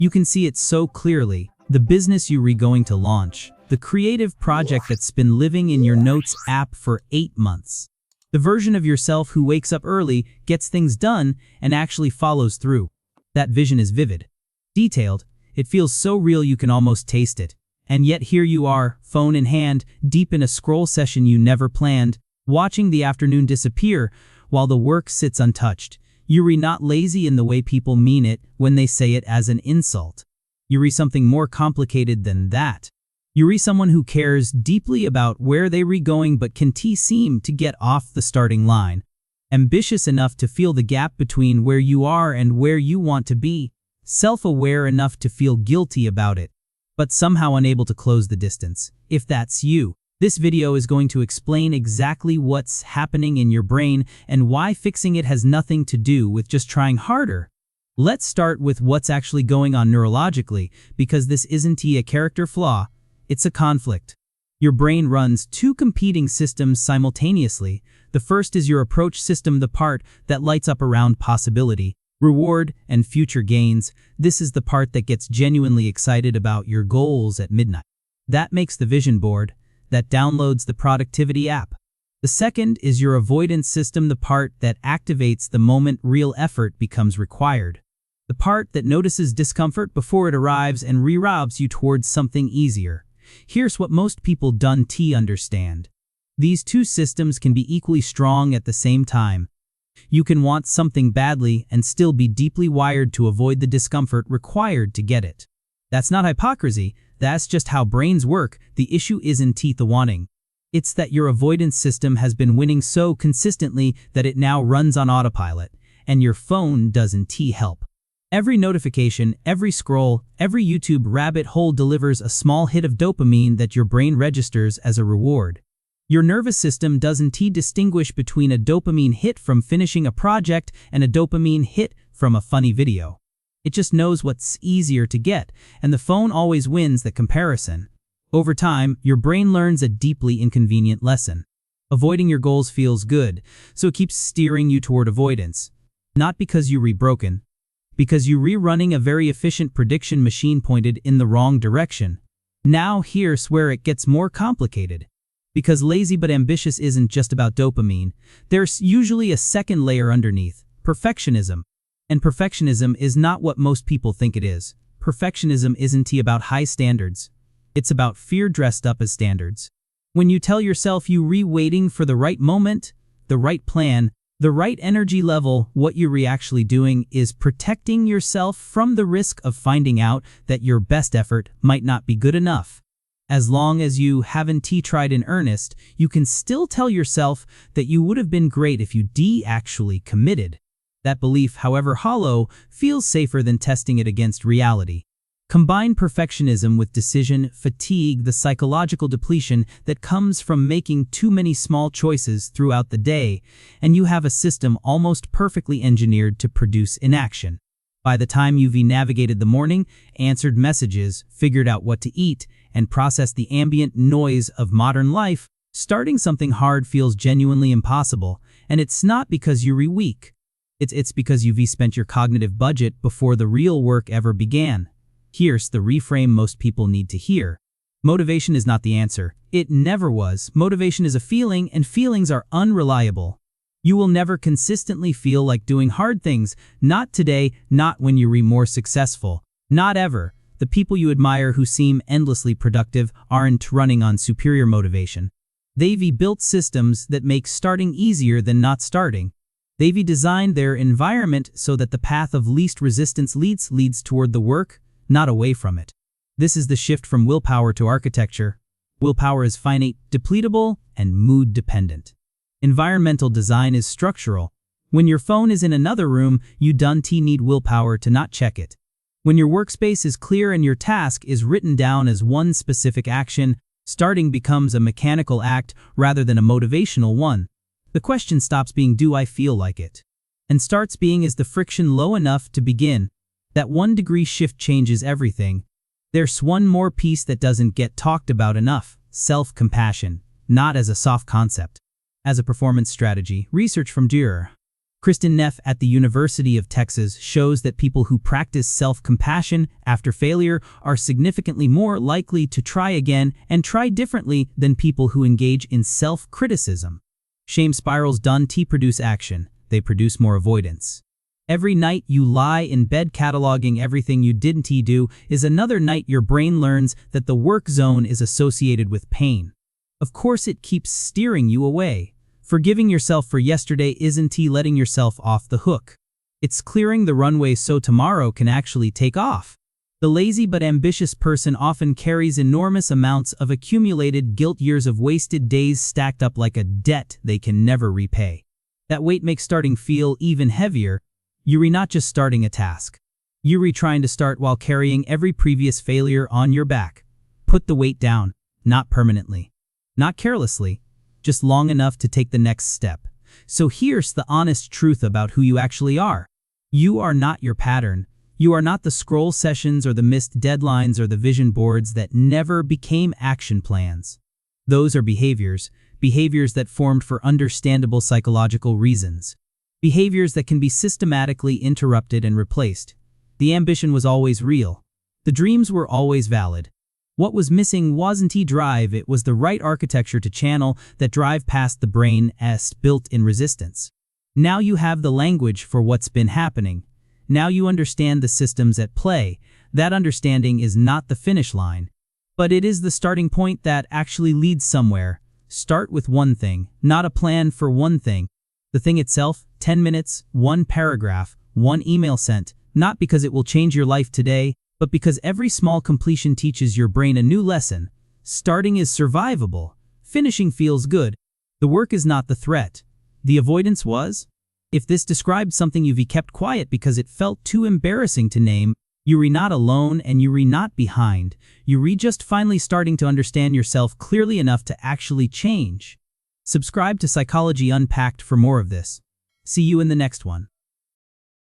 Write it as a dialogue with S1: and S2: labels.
S1: You can see it so clearly. The business you're going to launch. The creative project that's been living in your notes app for 8 months. The version of yourself who wakes up early, gets things done, and actually follows through. That vision is vivid. Detailed. It feels so real you can almost taste it. And yet here you are, phone in hand, deep in a scroll session you never planned, watching the afternoon disappear while the work sits untouched. You're not lazy in the way people mean it when they say it as an insult. You're something more complicated than that. You're someone who cares deeply about where they're going but can seem to get off the starting line. Ambitious enough to feel the gap between where you are and where you want to be. Self-aware enough to feel guilty about it, but somehow unable to close the distance. If that's you, this video is going to explain exactly what's happening in your brain and why fixing it has nothing to do with just trying harder. Let's start with what's actually going on neurologically, because this isn't a character flaw, it's a conflict. Your brain runs 2 competing systems simultaneously. The first is your approach system, the part that lights up around possibility, reward, and future gains. This is the part that gets genuinely excited about your goals at midnight. That makes the vision board, that downloads the productivity app. The second is your avoidance system, the part that activates the moment real effort becomes required. The part that notices discomfort before it arrives and reroutes you towards something easier. Here's what most people don't understand. These 2 systems can be equally strong at the same time. You can want something badly and still be deeply wired to avoid the discomfort required to get it. That's not hypocrisy, that's just how brains work. The issue isn't the wanting. It's that your avoidance system has been winning so consistently that it now runs on autopilot, and your phone doesn't help. Every notification, every scroll, every YouTube rabbit hole delivers a small hit of dopamine that your brain registers as a reward. Your nervous system doesn't distinguish between a dopamine hit from finishing a project and a dopamine hit from a funny video. It just knows what's easier to get, and the phone always wins the comparison. Over time, your brain learns a deeply inconvenient lesson. Avoiding your goals feels good, so it keeps steering you toward avoidance. Not because you're broken, because you're rerunning a very efficient prediction machine pointed in the wrong direction. Now here's where it gets more complicated. Because lazy but ambitious isn't just about dopamine, there's usually a second layer underneath, perfectionism. And perfectionism is not what most people think it is. Perfectionism isn't about high standards. It's about fear dressed up as standards. When you tell yourself you're waiting for the right moment, the right plan, the right energy level, what you're actually doing is protecting yourself from the risk of finding out that your best effort might not be good enough. As long as you haven't tried in earnest, you can still tell yourself that you would have been great if you actually committed. That belief, however hollow, feels safer than testing it against reality. Combine perfectionism with decision fatigue, the psychological depletion that comes from making too many small choices throughout the day, and you have a system almost perfectly engineered to produce inaction. By the time you've navigated the morning, answered messages, figured out what to eat, and processed the ambient noise of modern life, starting something hard feels genuinely impossible, and it's not because you're weak. It's because you've spent your cognitive budget before the real work ever began. Here's the reframe most people need to hear. Motivation is not the answer. It never was. Motivation is a feeling, and feelings are unreliable. You will never consistently feel like doing hard things. Not today, not when you're more successful. Not ever. The people you admire who seem endlessly productive aren't running on superior motivation. They've built systems that make starting easier than not starting. They've designed their environment so that the path of least resistance leads toward the work, not away from it. This is the shift from willpower to architecture. Willpower is finite, depletable, and mood-dependent. Environmental design is structural. When your phone is in another room, you don't need willpower to not check it. When your workspace is clear and your task is written down as one specific action, starting becomes a mechanical act rather than a motivational one. The question stops being, do I feel like it? And starts being, is the friction low enough to begin? That 1-degree shift changes everything. There's one more piece that doesn't get talked about enough: self-compassion, not as a soft concept, as a performance strategy. Research from Dürr Kristen Neff at the University of Texas shows that people who practice self-compassion after failure are significantly more likely to try again and try differently than people who engage in self-criticism. Shame spirals don't produce action, they produce more avoidance. Every night you lie in bed cataloging everything you didn't do is another night your brain learns that the work zone is associated with pain. Of course it keeps steering you away. Forgiving yourself for yesterday isn't letting yourself off the hook. It's clearing the runway so tomorrow can actually take off. The lazy but ambitious person often carries enormous amounts of accumulated guilt, years of wasted days stacked up like a debt they can never repay. That weight makes starting feel even heavier. You're not just starting a task. You're trying to start while carrying every previous failure on your back. Put the weight down, not permanently, not carelessly, just long enough to take the next step. So here's the honest truth about who you actually are. You are not your pattern. You are not the scroll sessions or the missed deadlines or the vision boards that never became action plans. Those are behaviors that formed for understandable psychological reasons. Behaviors that can be systematically interrupted and replaced. The ambition was always real. The dreams were always valid. What was missing wasn't drive, it was the right architecture to channel that drive past the brain's built-in resistance. Now you have the language for what's been happening. Now you understand the systems at play. That understanding is not the finish line, but it is the starting point that actually leads somewhere. Start with one thing, not a plan for one thing. The thing itself, 10 minutes, one paragraph, one email sent, not because it will change your life today, but because every small completion teaches your brain a new lesson. Starting is survivable. Finishing feels good. The work is not the threat. The avoidance was? If this described something you've kept quiet because it felt too embarrassing to name, you're not alone and you're not behind. You're just finally starting to understand yourself clearly enough to actually change. Subscribe to Psychology Unpacked for more of this. See you in the next one.